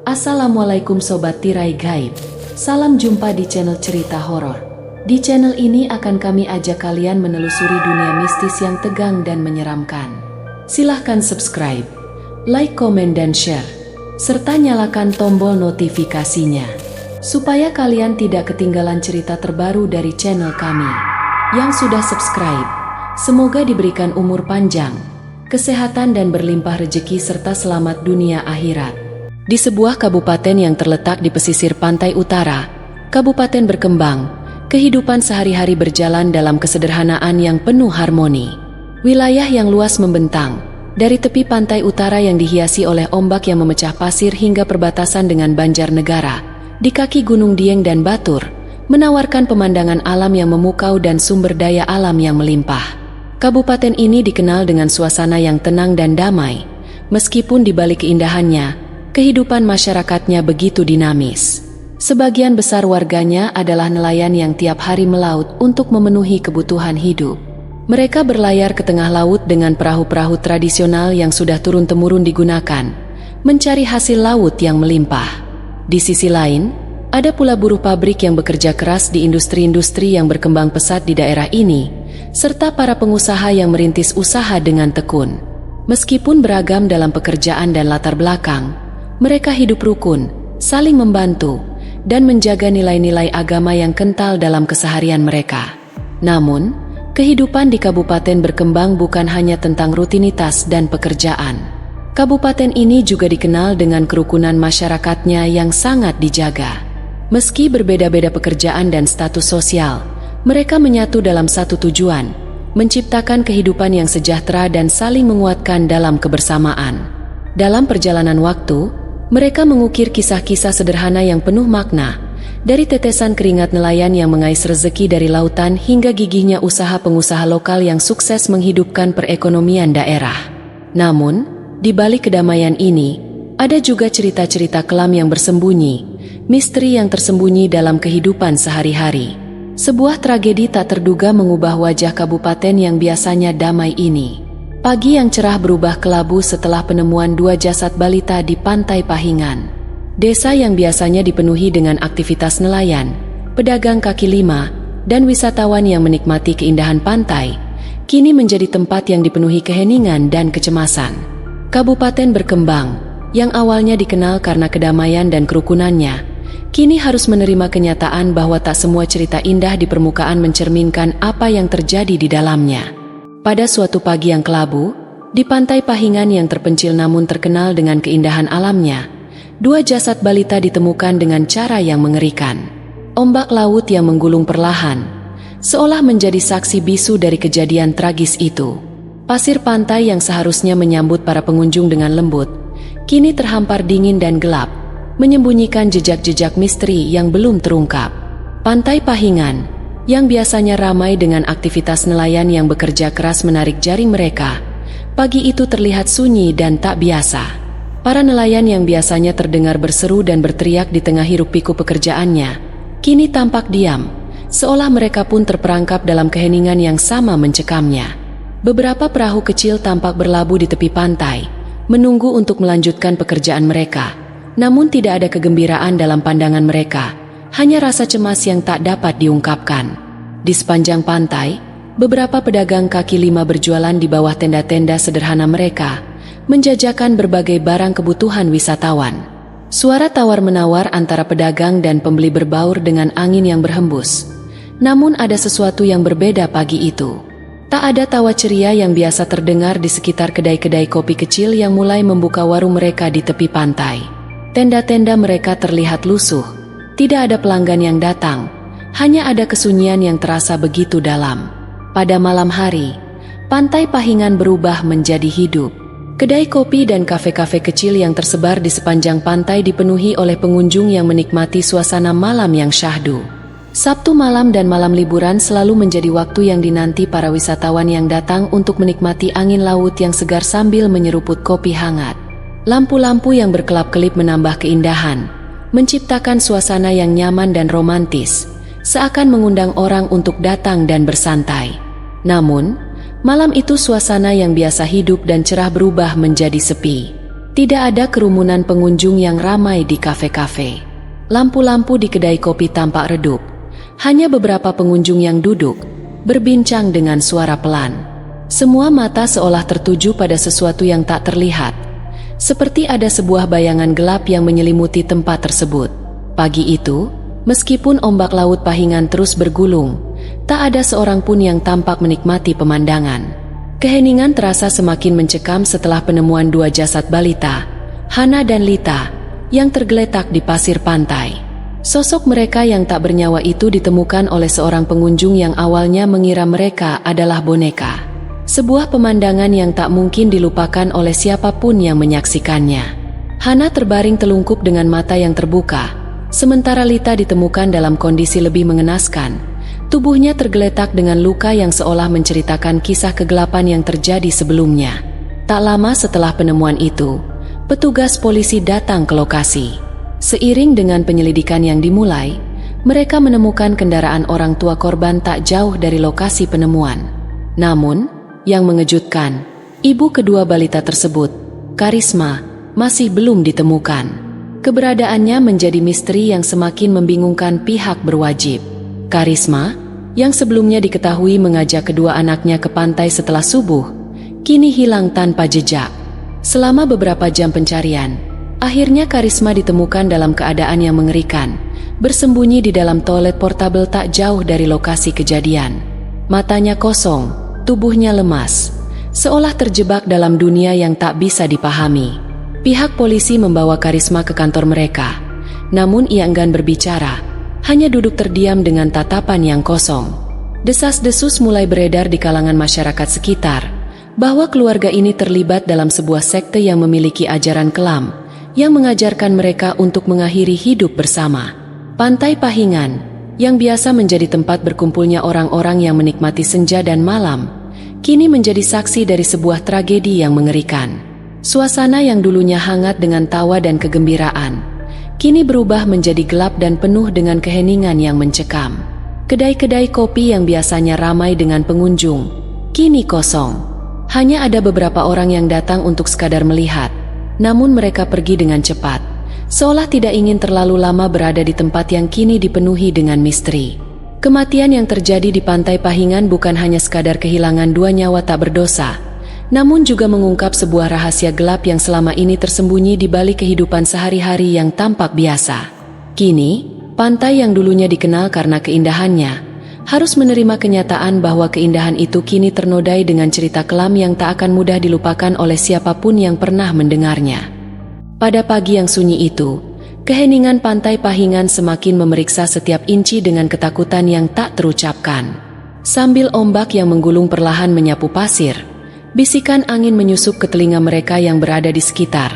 Assalamualaikum Sobat Tirai Gaib. Salam jumpa di channel cerita horor. Di channel ini akan kami ajak kalian menelusuri dunia mistis yang tegang dan menyeramkan. Silahkan subscribe, like, komen, dan share, serta nyalakan tombol notifikasinya, supaya kalian tidak ketinggalan cerita terbaru dari channel kami. Yang sudah subscribe, semoga diberikan umur panjang, kesehatan, dan berlimpah rezeki serta selamat dunia akhirat. Di sebuah kabupaten yang terletak di pesisir pantai utara, Kabupaten Berkembang, kehidupan sehari-hari berjalan dalam kesederhanaan yang penuh harmoni. Wilayah yang luas membentang, dari tepi pantai utara yang dihiasi oleh ombak yang memecah pasir hingga perbatasan dengan Banjarnegara, di kaki Gunung Dieng dan Batur, menawarkan pemandangan alam yang memukau dan sumber daya alam yang melimpah. Kabupaten ini dikenal dengan suasana yang tenang dan damai, meskipun di balik keindahannya, kehidupan masyarakatnya begitu dinamis. Sebagian besar warganya adalah nelayan yang tiap hari melaut untuk memenuhi kebutuhan hidup. Mereka berlayar ke tengah laut dengan perahu-perahu tradisional yang sudah turun-temurun digunakan, mencari hasil laut yang melimpah. Di sisi lain, ada pula buruh pabrik yang bekerja keras di industri-industri yang berkembang pesat di daerah ini, serta para pengusaha yang merintis usaha dengan tekun. Meskipun beragam dalam pekerjaan dan latar belakang, mereka hidup rukun, saling membantu, dan menjaga nilai-nilai agama yang kental dalam keseharian mereka. Namun, kehidupan di Kabupaten Berkembang bukan hanya tentang rutinitas dan pekerjaan. Kabupaten ini juga dikenal dengan kerukunan masyarakatnya yang sangat dijaga. Meski berbeda-beda pekerjaan dan status sosial, mereka menyatu dalam satu tujuan, menciptakan kehidupan yang sejahtera dan saling menguatkan dalam kebersamaan. Dalam perjalanan waktu, mereka mengukir kisah-kisah sederhana yang penuh makna, dari tetesan keringat nelayan yang mengais rezeki dari lautan hingga gigihnya usaha pengusaha lokal yang sukses menghidupkan perekonomian daerah. Namun, di balik kedamaian ini, ada juga cerita-cerita kelam yang bersembunyi, misteri yang tersembunyi dalam kehidupan sehari-hari. Sebuah tragedi tak terduga mengubah wajah kabupaten yang biasanya damai ini. Pagi yang cerah berubah kelabu setelah penemuan dua jasad balita di Pantai Pahingan. Desa yang biasanya dipenuhi dengan aktivitas nelayan, pedagang kaki lima, dan wisatawan yang menikmati keindahan pantai, kini menjadi tempat yang dipenuhi keheningan dan kecemasan. Kabupaten Berkembang, yang awalnya dikenal karena kedamaian dan kerukunannya, kini harus menerima kenyataan bahwa tak semua cerita indah di permukaan mencerminkan apa yang terjadi di dalamnya. Pada suatu pagi yang kelabu, di Pantai Pahingan yang terpencil namun terkenal dengan keindahan alamnya, dua jasad balita ditemukan dengan cara yang mengerikan. Ombak laut yang menggulung perlahan, seolah menjadi saksi bisu dari kejadian tragis itu. Pasir pantai yang seharusnya menyambut para pengunjung dengan lembut, kini terhampar dingin dan gelap, menyembunyikan jejak-jejak misteri yang belum terungkap. Pantai Pahingan, yang biasanya ramai dengan aktivitas nelayan yang bekerja keras menarik jaring mereka, pagi itu terlihat sunyi dan tak biasa. Para nelayan yang biasanya terdengar berseru dan berteriak di tengah hiruk-pikuk pekerjaannya, kini tampak diam, seolah mereka pun terperangkap dalam keheningan yang sama mencekamnya. Beberapa perahu kecil tampak berlabuh di tepi pantai, menunggu untuk melanjutkan pekerjaan mereka. Namun tidak ada kegembiraan dalam pandangan mereka, hanya rasa cemas yang tak dapat diungkapkan. Di sepanjang pantai, beberapa pedagang kaki lima berjualan di bawah tenda-tenda sederhana mereka, menjajakan berbagai barang kebutuhan wisatawan. Suara tawar-menawar antara pedagang dan pembeli berbaur dengan angin yang berhembus. Namun ada sesuatu yang berbeda pagi itu. Tak ada tawa ceria yang biasa terdengar di sekitar kedai-kedai kopi kecil yang mulai membuka warung mereka di tepi pantai. Tenda-tenda mereka terlihat lusuh, tidak ada pelanggan yang datang, hanya ada kesunyian yang terasa begitu dalam. Pada malam hari, Pantai Pahingan berubah menjadi hidup. Kedai kopi dan kafe-kafe kecil yang tersebar di sepanjang pantai dipenuhi oleh pengunjung yang menikmati suasana malam yang syahdu. Sabtu malam dan malam liburan selalu menjadi waktu yang dinanti para wisatawan yang datang untuk menikmati angin laut yang segar sambil menyeruput kopi hangat. Lampu-lampu yang berkelap-kelip menambah keindahan, menciptakan suasana yang nyaman dan romantis, seakan mengundang orang untuk datang dan bersantai. Namun, malam itu suasana yang biasa hidup dan cerah berubah menjadi sepi. Tidak ada kerumunan pengunjung yang ramai di kafe-kafe. Lampu-lampu di kedai kopi tampak redup. Hanya beberapa pengunjung yang duduk, berbincang dengan suara pelan. Semua mata seolah tertuju pada sesuatu yang tak terlihat. Seperti ada sebuah bayangan gelap yang menyelimuti tempat tersebut. Pagi itu, meskipun ombak laut Pahingan terus bergulung, tak ada seorang pun yang tampak menikmati pemandangan. Keheningan terasa semakin mencekam setelah penemuan dua jasad balita, Hana dan Lita, yang tergeletak di pasir pantai. Sosok mereka yang tak bernyawa itu ditemukan oleh seorang pengunjung yang awalnya mengira mereka adalah boneka. Sebuah pemandangan yang tak mungkin dilupakan oleh siapapun yang menyaksikannya. Hana terbaring telungkup dengan mata yang terbuka, sementara Lita ditemukan dalam kondisi lebih mengenaskan. Tubuhnya tergeletak dengan luka yang seolah menceritakan kisah kegelapan yang terjadi sebelumnya. Tak lama setelah penemuan itu, petugas polisi datang ke lokasi. Seiring dengan penyelidikan yang dimulai, mereka menemukan kendaraan orang tua korban tak jauh dari lokasi penemuan. Namun, yang mengejutkan, ibu kedua balita tersebut, Karisma, masih belum ditemukan. Keberadaannya menjadi misteri yang semakin membingungkan pihak berwajib. Karisma, yang sebelumnya diketahui mengajak kedua anaknya ke pantai setelah subuh, kini hilang tanpa jejak. Selama beberapa jam pencarian, akhirnya Karisma ditemukan dalam keadaan yang mengerikan, bersembunyi di dalam toilet portabel tak jauh dari lokasi kejadian. Matanya kosong, tubuhnya lemas, seolah terjebak dalam dunia yang tak bisa dipahami. Pihak polisi membawa Karisma ke kantor mereka, namun ia enggan berbicara, hanya duduk terdiam dengan tatapan yang kosong. Desas-desus mulai beredar di kalangan masyarakat sekitar, bahwa keluarga ini terlibat dalam sebuah sekte yang memiliki ajaran kelam, yang mengajarkan mereka untuk mengakhiri hidup bersama. Pantai Pahingan, yang biasa menjadi tempat berkumpulnya orang-orang yang menikmati senja dan malam, kini menjadi saksi dari sebuah tragedi yang mengerikan. Suasana yang dulunya hangat dengan tawa dan kegembiraan, kini berubah menjadi gelap dan penuh dengan keheningan yang mencekam. Kedai-kedai kopi yang biasanya ramai dengan pengunjung, kini kosong. Hanya ada beberapa orang yang datang untuk sekadar melihat, namun mereka pergi dengan cepat, seolah tidak ingin terlalu lama berada di tempat yang kini dipenuhi dengan misteri. Kematian yang terjadi di Pantai Pahingan bukan hanya sekadar kehilangan dua nyawa tak berdosa, namun juga mengungkap sebuah rahasia gelap yang selama ini tersembunyi di balik kehidupan sehari-hari yang tampak biasa. Kini, pantai yang dulunya dikenal karena keindahannya, harus menerima kenyataan bahwa keindahan itu kini ternodai dengan cerita kelam yang tak akan mudah dilupakan oleh siapapun yang pernah mendengarnya. Pada pagi yang sunyi itu, keheningan Pantai Pahingan semakin memeriksa setiap inci dengan ketakutan yang tak terucapkan. Sambil ombak yang menggulung perlahan menyapu pasir, bisikan angin menyusup ke telinga mereka yang berada di sekitar,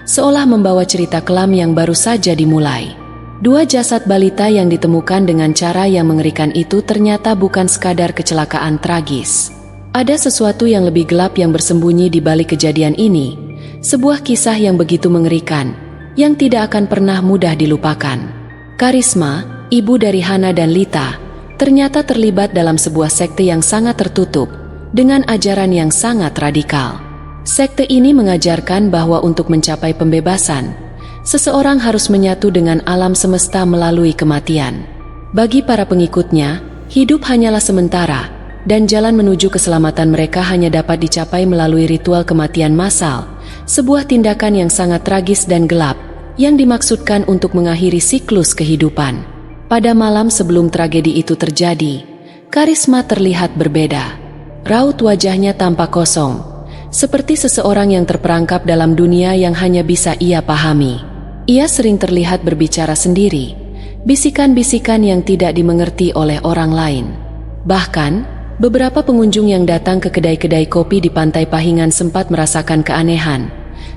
seolah membawa cerita kelam yang baru saja dimulai. Dua jasad balita yang ditemukan dengan cara yang mengerikan itu ternyata bukan sekadar kecelakaan tragis. Ada sesuatu yang lebih gelap yang bersembunyi di balik kejadian ini, sebuah kisah yang begitu mengerikan, yang tidak akan pernah mudah dilupakan. Karisma, ibu dari Hana dan Lita, ternyata terlibat dalam sebuah sekte yang sangat tertutup, dengan ajaran yang sangat radikal. Sekte ini mengajarkan bahwa untuk mencapai pembebasan, seseorang harus menyatu dengan alam semesta melalui kematian. Bagi para pengikutnya, hidup hanyalah sementara, dan jalan menuju keselamatan mereka hanya dapat dicapai melalui ritual kematian massal, sebuah tindakan yang sangat tragis dan gelap, yang dimaksudkan untuk mengakhiri siklus kehidupan. Pada malam sebelum tragedi itu terjadi, Karisma terlihat berbeda. Raut wajahnya tampak kosong, seperti seseorang yang terperangkap dalam dunia yang hanya bisa ia pahami. Ia sering terlihat berbicara sendiri, bisikan-bisikan yang tidak dimengerti oleh orang lain. Bahkan, beberapa pengunjung yang datang ke kedai-kedai kopi di Pantai Pahingan sempat merasakan keanehan,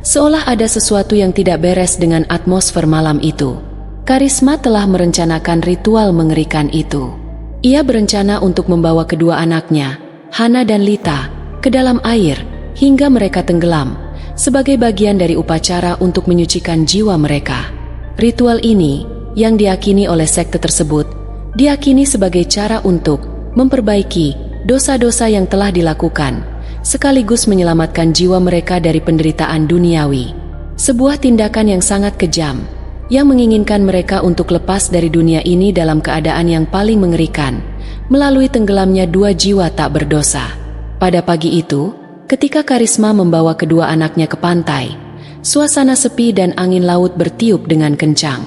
seolah ada sesuatu yang tidak beres dengan atmosfer malam itu. Karisma telah merencanakan ritual mengerikan itu. Ia berencana untuk membawa kedua anaknya, Hana dan Lita, ke dalam air hingga mereka tenggelam, sebagai bagian dari upacara untuk menyucikan jiwa mereka. Ritual ini, yang diyakini oleh sekte tersebut, diyakini sebagai cara untuk memperbaiki dosa-dosa yang telah dilakukan, sekaligus menyelamatkan jiwa mereka dari penderitaan duniawi. Sebuah tindakan yang sangat kejam, yang menginginkan mereka untuk lepas dari dunia ini dalam keadaan yang paling mengerikan, melalui tenggelamnya 2 jiwa tak berdosa. Pada pagi itu, ketika Karisma membawa kedua anaknya ke pantai, suasana sepi dan angin laut bertiup dengan kencang.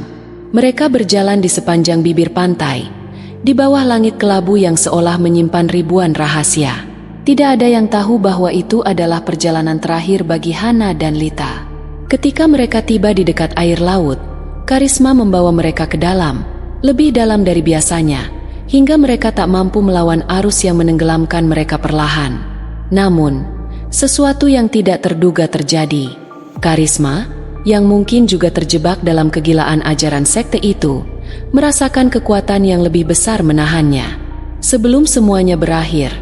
Mereka berjalan di sepanjang bibir pantai, di bawah langit kelabu yang seolah menyimpan ribuan rahasia. Tidak ada yang tahu bahwa itu adalah perjalanan terakhir bagi Hana dan Lita. Ketika mereka tiba di dekat air laut, Karisma membawa mereka ke dalam, lebih dalam dari biasanya, hingga mereka tak mampu melawan arus yang menenggelamkan mereka perlahan. Namun, sesuatu yang tidak terduga terjadi. Karisma, yang mungkin juga terjebak dalam kegilaan ajaran sekte itu, merasakan kekuatan yang lebih besar menahannya. Sebelum semuanya berakhir,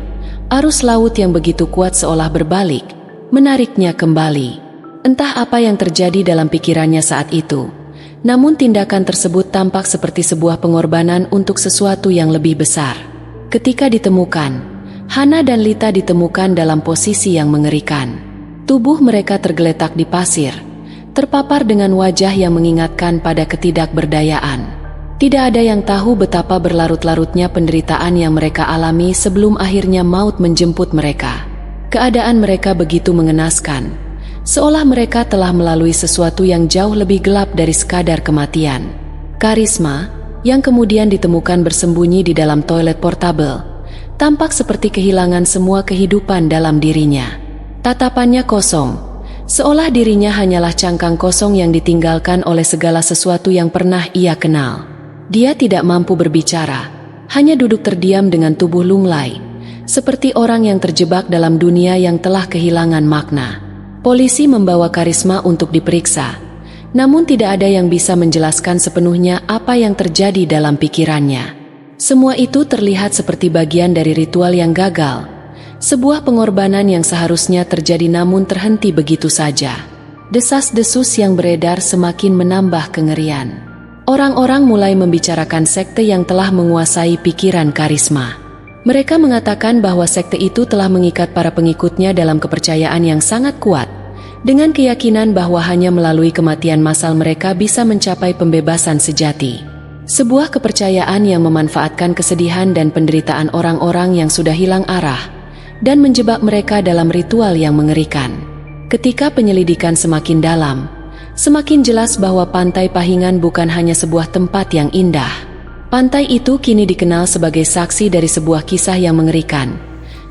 arus laut yang begitu kuat seolah berbalik, menariknya kembali. Entah apa yang terjadi dalam pikirannya saat itu, namun tindakan tersebut tampak seperti sebuah pengorbanan untuk sesuatu yang lebih besar. Ketika ditemukan, Hana dan Lita ditemukan dalam posisi yang mengerikan. Tubuh mereka tergeletak di pasir, terpapar dengan wajah yang mengingatkan pada ketidakberdayaan. Tidak ada yang tahu betapa berlarut-larutnya penderitaan yang mereka alami sebelum akhirnya maut menjemput mereka. Keadaan mereka begitu mengenaskan, seolah mereka telah melalui sesuatu yang jauh lebih gelap dari sekadar kematian. Karisma, yang kemudian ditemukan bersembunyi di dalam toilet portable, tampak seperti kehilangan semua kehidupan dalam dirinya. Tatapannya kosong, seolah dirinya hanyalah cangkang kosong yang ditinggalkan oleh segala sesuatu yang pernah ia kenal. Dia tidak mampu berbicara, hanya duduk terdiam dengan tubuh lunglai, seperti orang yang terjebak dalam dunia yang telah kehilangan makna. Polisi membawa Karisma untuk diperiksa, namun tidak ada yang bisa menjelaskan sepenuhnya apa yang terjadi dalam pikirannya. Semua itu terlihat seperti bagian dari ritual yang gagal, sebuah pengorbanan yang seharusnya terjadi namun terhenti begitu saja. Desas-desus yang beredar semakin menambah kengerian. Orang-orang mulai membicarakan sekte yang telah menguasai pikiran Karisma. Mereka mengatakan bahwa sekte itu telah mengikat para pengikutnya dalam kepercayaan yang sangat kuat, dengan keyakinan bahwa hanya melalui kematian massal mereka bisa mencapai pembebasan sejati. Sebuah kepercayaan yang memanfaatkan kesedihan dan penderitaan orang-orang yang sudah hilang arah, dan menjebak mereka dalam ritual yang mengerikan. Ketika penyelidikan semakin dalam, semakin jelas bahwa Pantai Pahingan bukan hanya sebuah tempat yang indah. Pantai itu kini dikenal sebagai saksi dari sebuah kisah yang mengerikan,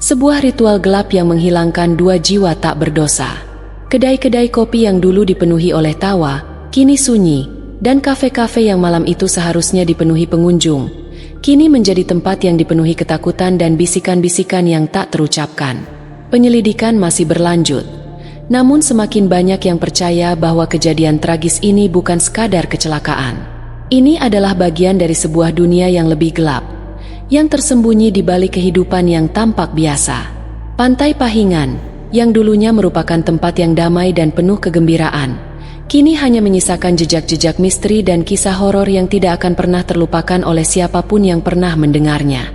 sebuah ritual gelap yang menghilangkan 2 jiwa tak berdosa. Kedai-kedai kopi yang dulu dipenuhi oleh tawa, kini sunyi, dan kafe-kafe yang malam itu seharusnya dipenuhi pengunjung, kini menjadi tempat yang dipenuhi ketakutan dan bisikan-bisikan yang tak terucapkan. Penyelidikan masih berlanjut, namun semakin banyak yang percaya bahwa kejadian tragis ini bukan sekadar kecelakaan. Ini adalah bagian dari sebuah dunia yang lebih gelap, yang tersembunyi di balik kehidupan yang tampak biasa. Pantai Pahingan, yang dulunya merupakan tempat yang damai dan penuh kegembiraan, kini hanya menyisakan jejak-jejak misteri dan kisah horor yang tidak akan pernah terlupakan oleh siapapun yang pernah mendengarnya.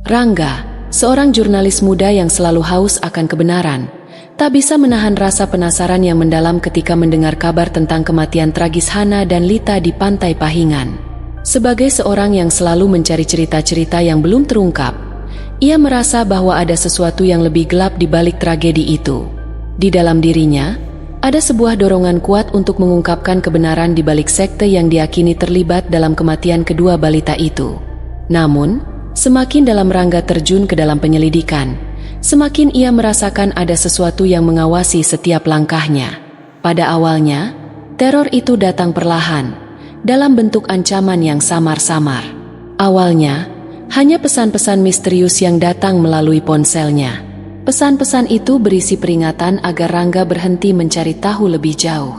Rangga, seorang jurnalis muda yang selalu haus akan kebenaran, tak bisa menahan rasa penasaran yang mendalam ketika mendengar kabar tentang kematian tragis Hana dan Lita di Pantai Pahingan. Sebagai seorang yang selalu mencari cerita-cerita yang belum terungkap, ia merasa bahwa ada sesuatu yang lebih gelap di balik tragedi itu. Di dalam dirinya, ada sebuah dorongan kuat untuk mengungkapkan kebenaran di balik sekte yang diakini terlibat dalam kematian kedua balita itu. Namun, semakin dalam Rangga terjun ke dalam penyelidikan, semakin ia merasakan ada sesuatu yang mengawasi setiap langkahnya. Pada awalnya, teror itu datang perlahan, dalam bentuk ancaman yang samar-samar. Awalnya, hanya pesan-pesan misterius yang datang melalui ponselnya. Pesan-pesan itu berisi peringatan agar Rangga berhenti mencari tahu lebih jauh.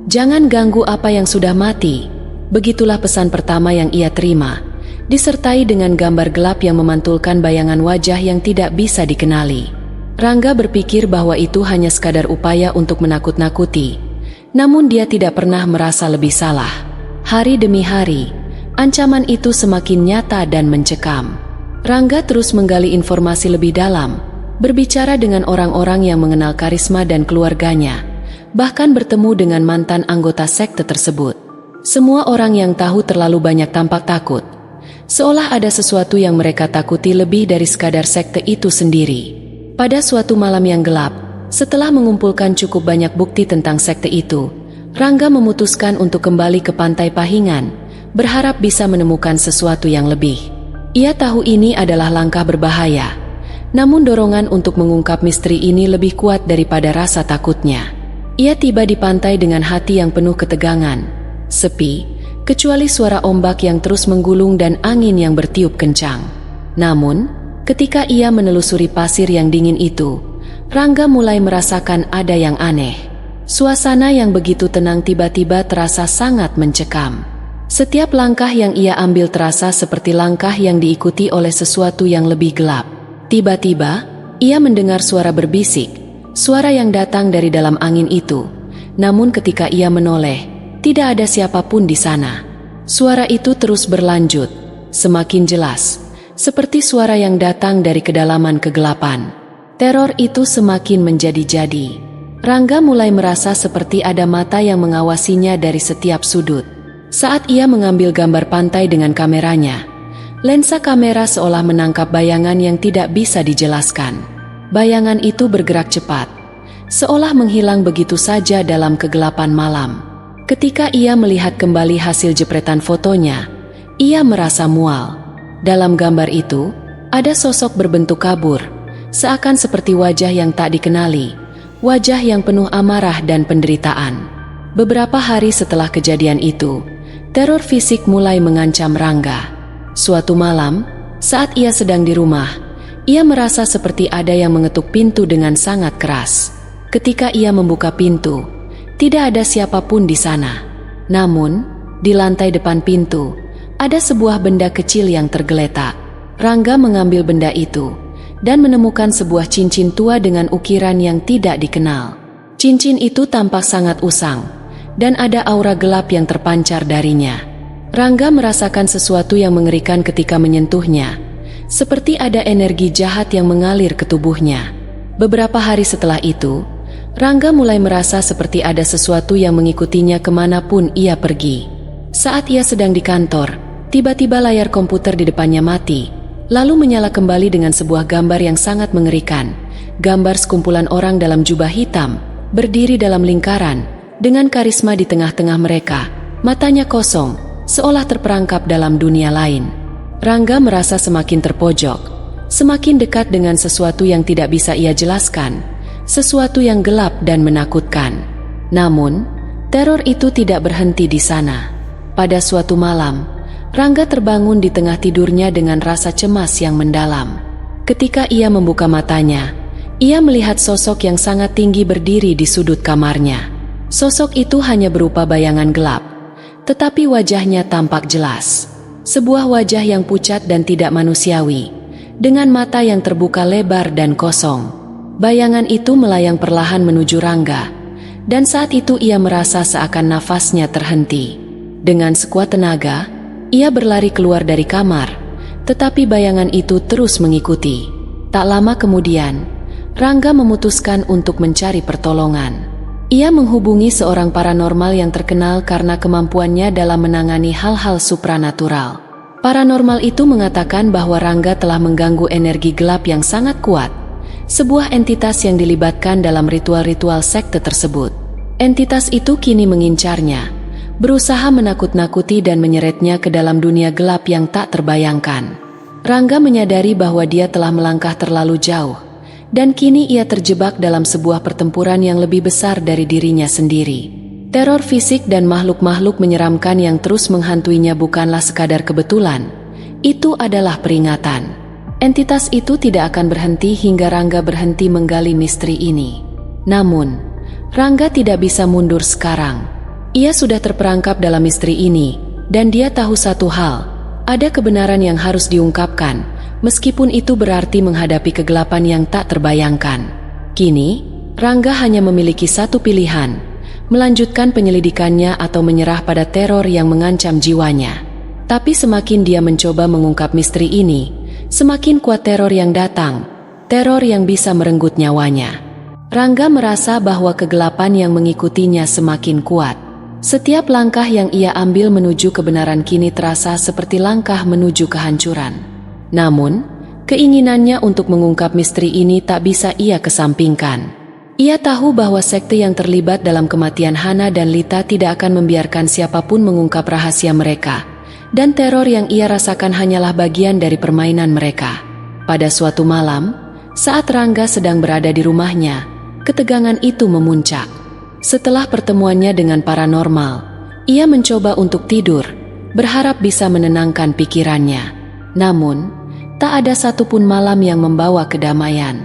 Jangan ganggu apa yang sudah mati, begitulah pesan pertama yang ia terima, disertai dengan gambar gelap yang memantulkan bayangan wajah yang tidak bisa dikenali. Rangga berpikir bahwa itu hanya sekadar upaya untuk menakut-nakuti, namun dia tidak pernah merasa lebih salah. Hari demi hari, ancaman itu semakin nyata dan mencekam. Rangga terus menggali informasi lebih dalam, berbicara dengan orang-orang yang mengenal Karisma dan keluarganya, bahkan bertemu dengan mantan anggota sekte tersebut. Semua orang yang tahu terlalu banyak tampak takut, seolah ada sesuatu yang mereka takuti lebih dari sekadar sekte itu sendiri. Pada suatu malam yang gelap, setelah mengumpulkan cukup banyak bukti tentang sekte itu, Rangga memutuskan untuk kembali ke Pantai Pahingan, berharap bisa menemukan sesuatu yang lebih. Ia tahu ini adalah langkah berbahaya, namun dorongan untuk mengungkap misteri ini lebih kuat daripada rasa takutnya. Ia tiba di pantai dengan hati yang penuh ketegangan, sepi, kecuali suara ombak yang terus menggulung dan angin yang bertiup kencang. Namun, ketika ia menelusuri pasir yang dingin itu, Rangga mulai merasakan ada yang aneh. Suasana yang begitu tenang tiba-tiba terasa sangat mencekam. Setiap langkah yang ia ambil terasa seperti langkah yang diikuti oleh sesuatu yang lebih gelap. Tiba-tiba, ia mendengar suara berbisik, suara yang datang dari dalam angin itu. Namun ketika ia menoleh, tidak ada siapapun di sana. Suara itu terus berlanjut, semakin jelas, seperti suara yang datang dari kedalaman kegelapan. Teror itu semakin menjadi-jadi. Rangga mulai merasa seperti ada mata yang mengawasinya dari setiap sudut. Saat ia mengambil gambar pantai dengan kameranya, lensa kamera seolah menangkap bayangan yang tidak bisa dijelaskan. Bayangan itu bergerak cepat, seolah menghilang begitu saja dalam kegelapan malam. Ketika ia melihat kembali hasil jepretan fotonya, ia merasa mual. Dalam gambar itu, ada sosok berbentuk kabur, seakan seperti wajah yang tak dikenali, wajah yang penuh amarah dan penderitaan. Beberapa hari setelah kejadian itu, teror fisik mulai mengancam Rangga. Suatu malam, saat ia sedang di rumah, ia merasa seperti ada yang mengetuk pintu dengan sangat keras. Ketika ia membuka pintu, tidak ada siapapun di sana. Namun, di lantai depan pintu, ada sebuah benda kecil yang tergeletak. Rangga mengambil benda itu dan menemukan sebuah cincin tua dengan ukiran yang tidak dikenal. Cincin itu tampak sangat usang, dan ada aura gelap yang terpancar darinya. Rangga merasakan sesuatu yang mengerikan ketika menyentuhnya, seperti ada energi jahat yang mengalir ke tubuhnya. Beberapa hari setelah itu, Rangga mulai merasa seperti ada sesuatu yang mengikutinya kemanapun ia pergi. Saat ia sedang di kantor, tiba-tiba layar komputer di depannya mati, lalu menyala kembali dengan sebuah gambar yang sangat mengerikan. Gambar sekumpulan orang dalam jubah hitam, berdiri dalam lingkaran, dengan karisma di tengah-tengah mereka, matanya kosong, seolah terperangkap dalam dunia lain. Rangga merasa semakin terpojok, semakin dekat dengan sesuatu yang tidak bisa ia jelaskan, sesuatu yang gelap dan menakutkan. Namun, teror itu tidak berhenti di sana. Pada suatu malam, Rangga terbangun di tengah tidurnya dengan rasa cemas yang mendalam. Ketika ia membuka matanya, ia melihat sosok yang sangat tinggi berdiri di sudut kamarnya. Sosok itu hanya berupa bayangan gelap, tetapi wajahnya tampak jelas. Sebuah wajah yang pucat dan tidak manusiawi, dengan mata yang terbuka lebar dan kosong. Bayangan itu melayang perlahan menuju Rangga, dan saat itu ia merasa seakan nafasnya terhenti. Dengan sekuat tenaga, ia berlari keluar dari kamar, tetapi bayangan itu terus mengikuti. Tak lama kemudian, Rangga memutuskan untuk mencari pertolongan. Ia menghubungi seorang paranormal yang terkenal karena kemampuannya dalam menangani hal-hal supranatural. Paranormal itu mengatakan bahwa Rangga telah mengganggu energi gelap yang sangat kuat, sebuah entitas yang dilibatkan dalam ritual-ritual sekte tersebut. Entitas itu kini mengincarnya, berusaha menakut-nakuti dan menyeretnya ke dalam dunia gelap yang tak terbayangkan. Rangga menyadari bahwa dia telah melangkah terlalu jauh, dan kini ia terjebak dalam sebuah pertempuran yang lebih besar dari dirinya sendiri. Teror fisik dan makhluk-makhluk menyeramkan yang terus menghantuinya bukanlah sekadar kebetulan. Itu adalah peringatan. Entitas itu tidak akan berhenti hingga Rangga berhenti menggali misteri ini. Namun, Rangga tidak bisa mundur sekarang. Ia sudah terperangkap dalam misteri ini, dan dia tahu satu hal, ada kebenaran yang harus diungkapkan, meskipun itu berarti menghadapi kegelapan yang tak terbayangkan. Kini, Rangga hanya memiliki satu pilihan, melanjutkan penyelidikannya atau menyerah pada teror yang mengancam jiwanya. Tapi semakin dia mencoba mengungkap misteri ini, semakin kuat teror yang datang, teror yang bisa merenggut nyawanya. Rangga merasa bahwa kegelapan yang mengikutinya semakin kuat. Setiap langkah yang ia ambil menuju kebenaran kini terasa seperti langkah menuju kehancuran. Namun, keinginannya untuk mengungkap misteri ini tak bisa ia kesampingkan. Ia tahu bahwa sekte yang terlibat dalam kematian Hana dan Lita tidak akan membiarkan siapapun mengungkap rahasia mereka, dan teror yang ia rasakan hanyalah bagian dari permainan mereka. Pada suatu malam, saat Rangga sedang berada di rumahnya, ketegangan itu memuncak. Setelah pertemuannya dengan paranormal, ia mencoba untuk tidur, berharap bisa menenangkan pikirannya. Namun, tak ada satupun malam yang membawa kedamaian.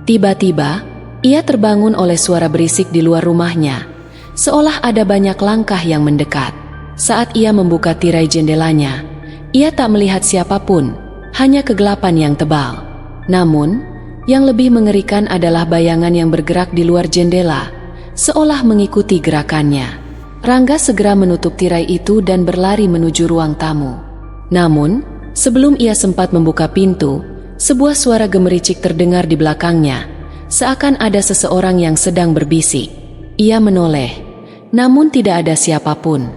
Tiba-tiba, ia terbangun oleh suara berisik di luar rumahnya, seolah ada banyak langkah yang mendekat. Saat ia membuka tirai jendelanya, ia tak melihat siapapun, hanya kegelapan yang tebal. Namun, yang lebih mengerikan adalah bayangan yang bergerak di luar jendela, seolah mengikuti gerakannya. Rangga segera menutup tirai itu dan berlari menuju ruang tamu. Namun, sebelum ia sempat membuka pintu, sebuah suara gemericik terdengar di belakangnya, seakan ada seseorang yang sedang berbisik. Ia menoleh, namun tidak ada siapapun.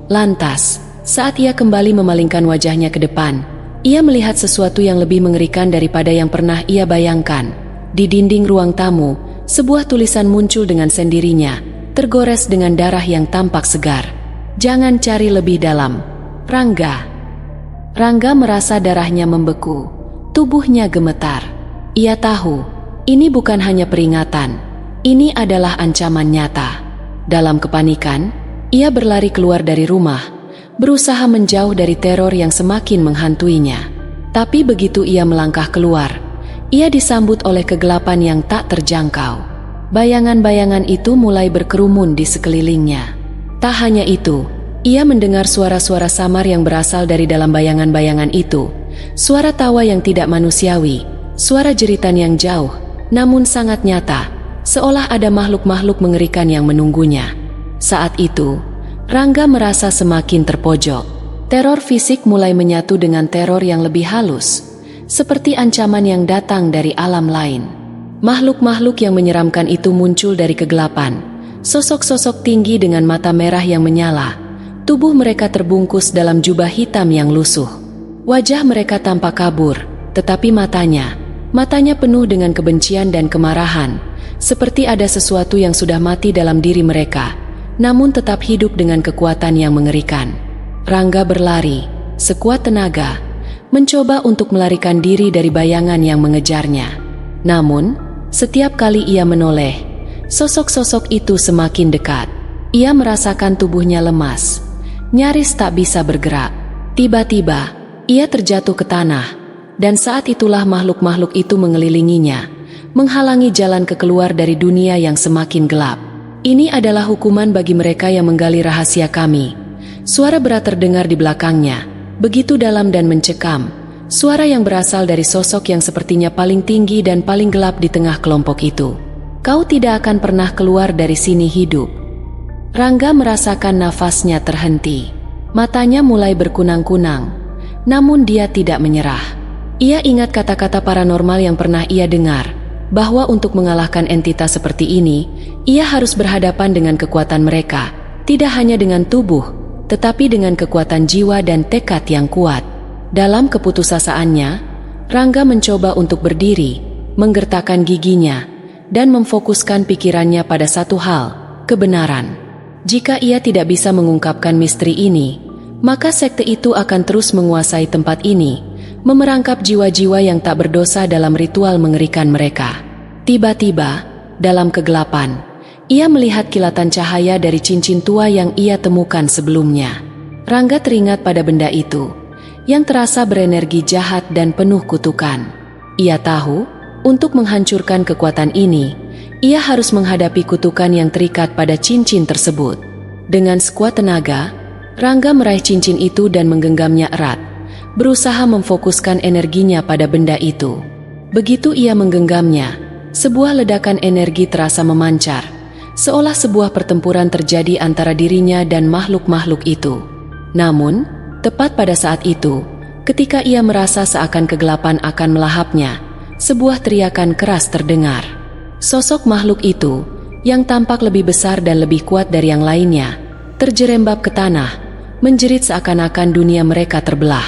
Lantas, saat ia kembali memalingkan wajahnya ke depan, ia melihat sesuatu yang lebih mengerikan daripada yang pernah ia bayangkan. Di dinding ruang tamu, sebuah tulisan muncul dengan sendirinya, tergores dengan darah yang tampak segar. "Jangan cari lebih dalam, Rangga." Rangga merasa darahnya membeku, tubuhnya gemetar. Ia tahu, ini bukan hanya peringatan, ini adalah ancaman nyata. Dalam kepanikan, ia berlari keluar dari rumah, berusaha menjauh dari teror yang semakin menghantuinya. Tapi begitu ia melangkah keluar, ia disambut oleh kegelapan yang tak terjangkau. Bayangan-bayangan itu mulai berkerumun di sekelilingnya. Tak hanya itu, ia mendengar suara-suara samar yang berasal dari dalam bayangan-bayangan itu. Suara tawa yang tidak manusiawi, suara jeritan yang jauh, namun sangat nyata, seolah ada makhluk-makhluk mengerikan yang menunggunya. Saat itu, Rangga merasa semakin terpojok. Teror fisik mulai menyatu dengan teror yang lebih halus, seperti ancaman yang datang dari alam lain. Makhluk-makhluk yang menyeramkan itu muncul dari kegelapan. Sosok-sosok tinggi dengan mata merah yang menyala. Tubuh mereka terbungkus dalam jubah hitam yang lusuh. Wajah mereka tampak kabur, tetapi matanya penuh dengan kebencian dan kemarahan, seperti ada sesuatu yang sudah mati dalam diri mereka, namun tetap hidup dengan kekuatan yang mengerikan. Rangga berlari, sekuat tenaga, mencoba untuk melarikan diri dari bayangan yang mengejarnya. Namun, setiap kali ia menoleh, sosok-sosok itu semakin dekat. Ia merasakan tubuhnya lemas, nyaris tak bisa bergerak. Tiba-tiba, ia terjatuh ke tanah, dan saat itulah makhluk-makhluk itu mengelilinginya, menghalangi jalan keluar dari dunia yang semakin gelap. "Ini adalah hukuman bagi mereka yang menggali rahasia kami." Suara berat terdengar di belakangnya, begitu dalam dan mencekam. Suara yang berasal dari sosok yang sepertinya paling tinggi dan paling gelap di tengah kelompok itu. "Kau tidak akan pernah keluar dari sini hidup." Rangga merasakan nafasnya terhenti. Matanya mulai berkunang-kunang, namun dia tidak menyerah. Ia ingat kata-kata paranormal yang pernah ia dengar, bahwa untuk mengalahkan entitas seperti ini, ia harus berhadapan dengan kekuatan mereka, tidak hanya dengan tubuh, tetapi dengan kekuatan jiwa dan tekad yang kuat. Dalam keputusasaannya, Rangga mencoba untuk berdiri, menggertakkan giginya, dan memfokuskan pikirannya pada satu hal, kebenaran. Jika ia tidak bisa mengungkapkan misteri ini, maka sekte itu akan terus menguasai tempat ini, memerangkap jiwa-jiwa yang tak berdosa dalam ritual mengerikan mereka. Tiba-tiba, dalam kegelapan, ia melihat kilatan cahaya dari cincin tua yang ia temukan sebelumnya. Rangga teringat pada benda itu, yang terasa berenergi jahat dan penuh kutukan. Ia tahu, untuk menghancurkan kekuatan ini, ia harus menghadapi kutukan yang terikat pada cincin tersebut. Dengan sekuat tenaga, Rangga meraih cincin itu dan menggenggamnya erat, berusaha memfokuskan energinya pada benda itu. Begitu ia menggenggamnya, sebuah ledakan energi terasa memancar, seolah sebuah pertempuran terjadi antara dirinya dan makhluk-makhluk itu. Namun, tepat pada saat itu, ketika ia merasa seakan kegelapan akan melahapnya, sebuah teriakan keras terdengar. Sosok makhluk itu, yang tampak lebih besar dan lebih kuat dari yang lainnya, terjerembab ke tanah, menjerit seakan-akan dunia mereka terbelah.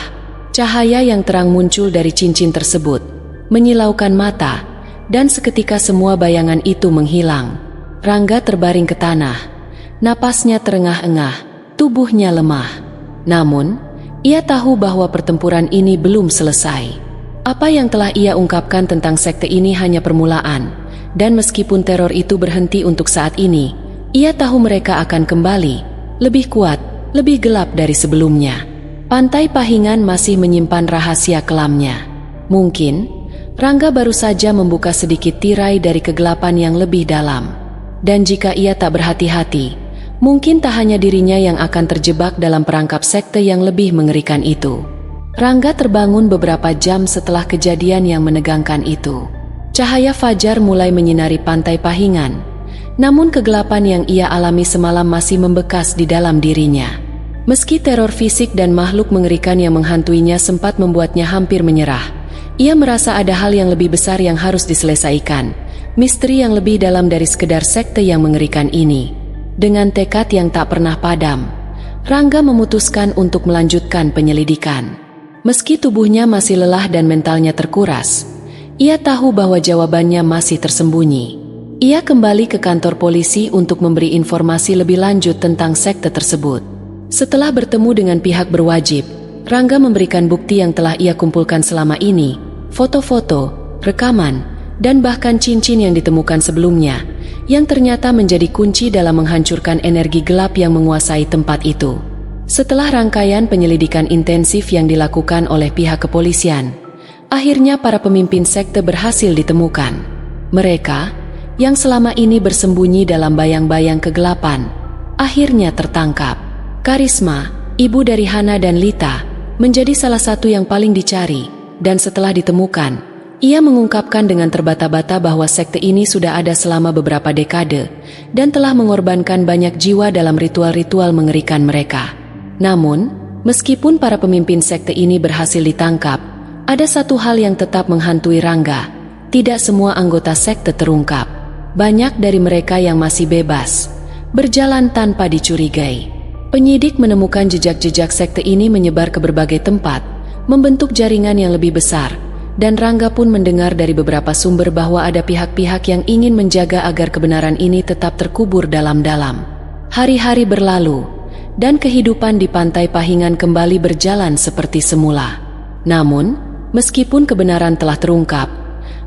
Cahaya yang terang muncul dari cincin tersebut, menyilaukan mata, dan seketika semua bayangan itu menghilang. Rangga terbaring ke tanah, napasnya terengah-engah, tubuhnya lemah. Namun, ia tahu bahwa pertempuran ini belum selesai. Apa yang telah ia ungkapkan tentang sekte ini hanya permulaan, dan meskipun teror itu berhenti untuk saat ini, ia tahu mereka akan kembali, lebih kuat, lebih gelap dari sebelumnya. Pantai Pahingan masih menyimpan rahasia kelamnya. Mungkin, Rangga baru saja membuka sedikit tirai dari kegelapan yang lebih dalam. Dan jika ia tak berhati-hati, mungkin tak hanya dirinya yang akan terjebak dalam perangkap sekte yang lebih mengerikan itu. Rangga terbangun beberapa jam setelah kejadian yang menegangkan itu. Cahaya fajar mulai menyinari Pantai Pahingan, namun kegelapan yang ia alami semalam masih membekas di dalam dirinya. Meski teror fisik dan makhluk mengerikan yang menghantuinya sempat membuatnya hampir menyerah, ia merasa ada hal yang lebih besar yang harus diselesaikan, misteri yang lebih dalam dari sekedar sekte yang mengerikan ini. Dengan tekad yang tak pernah padam, Rangga memutuskan untuk melanjutkan penyelidikan. Meski tubuhnya masih lelah dan mentalnya terkuras, ia tahu bahwa jawabannya masih tersembunyi. Ia kembali ke kantor polisi untuk memberi informasi lebih lanjut tentang sekte tersebut. Setelah bertemu dengan pihak berwajib, Rangga memberikan bukti yang telah ia kumpulkan selama ini, foto-foto, rekaman, dan bahkan cincin yang ditemukan sebelumnya, yang ternyata menjadi kunci dalam menghancurkan energi gelap yang menguasai tempat itu. Setelah rangkaian penyelidikan intensif yang dilakukan oleh pihak kepolisian, akhirnya para pemimpin sekte berhasil ditemukan. Mereka, yang selama ini bersembunyi dalam bayang-bayang kegelapan, akhirnya tertangkap. Karisma, ibu dari Hana dan Lita, menjadi salah satu yang paling dicari, dan setelah ditemukan, ia mengungkapkan dengan terbata-bata bahwa sekte ini sudah ada selama beberapa dekade, dan telah mengorbankan banyak jiwa dalam ritual-ritual mengerikan mereka. Namun, meskipun para pemimpin sekte ini berhasil ditangkap, ada satu hal yang tetap menghantui Rangga. Tidak semua anggota sekte terungkap. Banyak dari mereka yang masih bebas, berjalan tanpa dicurigai. Penyidik menemukan jejak-jejak sekte ini menyebar ke berbagai tempat, membentuk jaringan yang lebih besar, dan Rangga pun mendengar dari beberapa sumber bahwa ada pihak-pihak yang ingin menjaga agar kebenaran ini tetap terkubur dalam-dalam. Hari-hari berlalu, dan kehidupan di Pantai Pahingan kembali berjalan seperti semula. Namun, meskipun kebenaran telah terungkap,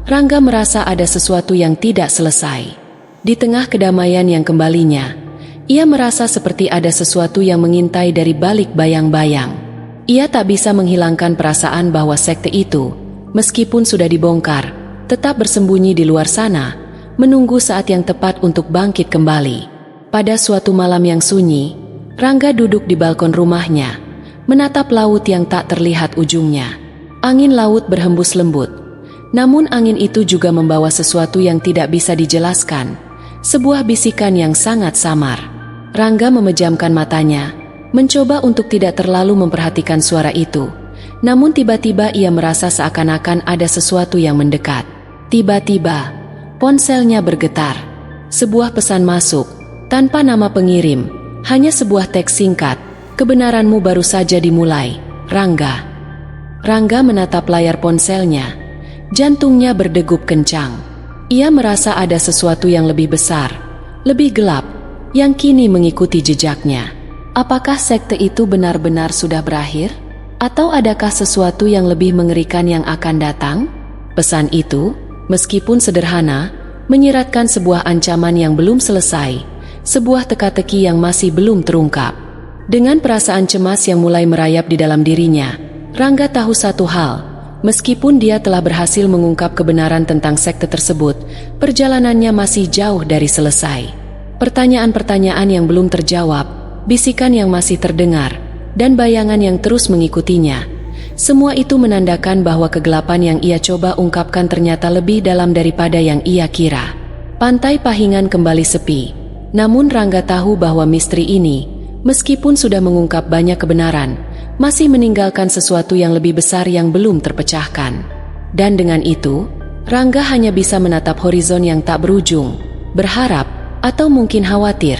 Rangga merasa ada sesuatu yang tidak selesai. Di tengah kedamaian yang kembalinya, ia merasa seperti ada sesuatu yang mengintai dari balik bayang-bayang. Ia tak bisa menghilangkan perasaan bahwa sekte itu, meskipun sudah dibongkar, tetap bersembunyi di luar sana, menunggu saat yang tepat untuk bangkit kembali. Pada suatu malam yang sunyi, Rangga duduk di balkon rumahnya, menatap laut yang tak terlihat ujungnya. Angin laut berhembus lembut, namun angin itu juga membawa sesuatu yang tidak bisa dijelaskan, sebuah bisikan yang sangat samar. Rangga memejamkan matanya, mencoba untuk tidak terlalu memperhatikan suara itu. Namun tiba-tiba ia merasa seakan-akan ada sesuatu yang mendekat. Tiba-tiba, ponselnya bergetar. Sebuah pesan masuk, tanpa nama pengirim, hanya sebuah teks singkat. Kebenaranmu baru saja dimulai, Rangga. Rangga menatap layar ponselnya. Jantungnya berdegup kencang. Ia merasa ada sesuatu yang lebih besar, lebih gelap, yang kini mengikuti jejaknya. Apakah sekte itu benar-benar sudah berakhir? Atau adakah sesuatu yang lebih mengerikan yang akan datang? Pesan itu, meskipun sederhana, menyiratkan sebuah ancaman yang belum selesai, sebuah teka-teki yang masih belum terungkap. Dengan perasaan cemas yang mulai merayap di dalam dirinya, Rangga tahu satu hal, meskipun dia telah berhasil mengungkap kebenaran tentang sekte tersebut, perjalanannya masih jauh dari selesai. Pertanyaan-pertanyaan yang belum terjawab, bisikan yang masih terdengar, dan bayangan yang terus mengikutinya. Semua itu menandakan bahwa kegelapan yang ia coba ungkapkan ternyata lebih dalam daripada yang ia kira. Pantai Pahingan kembali sepi, namun Rangga tahu bahwa misteri ini, meskipun sudah mengungkap banyak kebenaran, masih meninggalkan sesuatu yang lebih besar yang belum terpecahkan. Dan dengan itu, Rangga hanya bisa menatap horizon yang tak berujung, berharap, atau mungkin khawatir,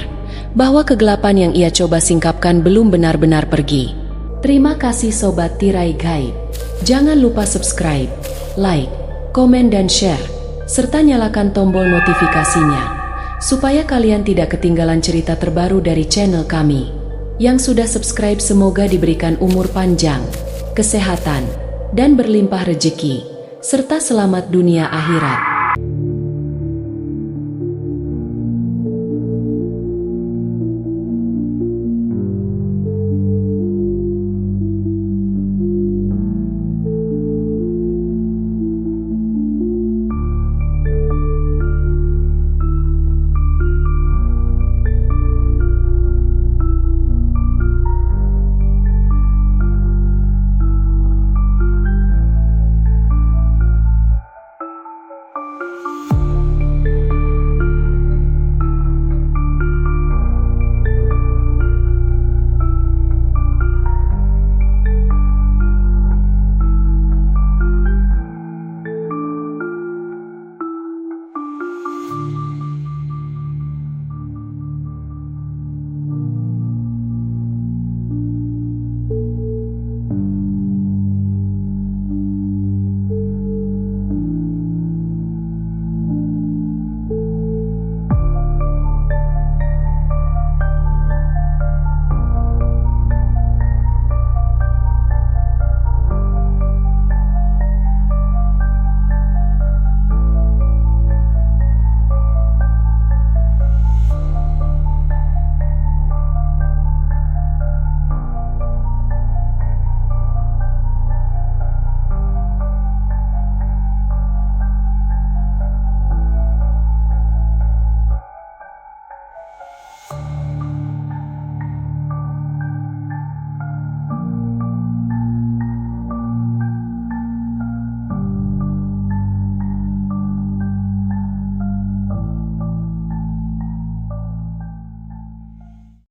bahwa kegelapan yang ia coba singkapkan belum benar-benar pergi. Terima kasih Sobat Tirai Gaib. Jangan lupa subscribe, like, komen dan share, serta nyalakan tombol notifikasinya, supaya kalian tidak ketinggalan cerita terbaru dari channel kami. Yang sudah subscribe semoga diberikan umur panjang, kesehatan, dan berlimpah rezeki, serta selamat dunia akhirat.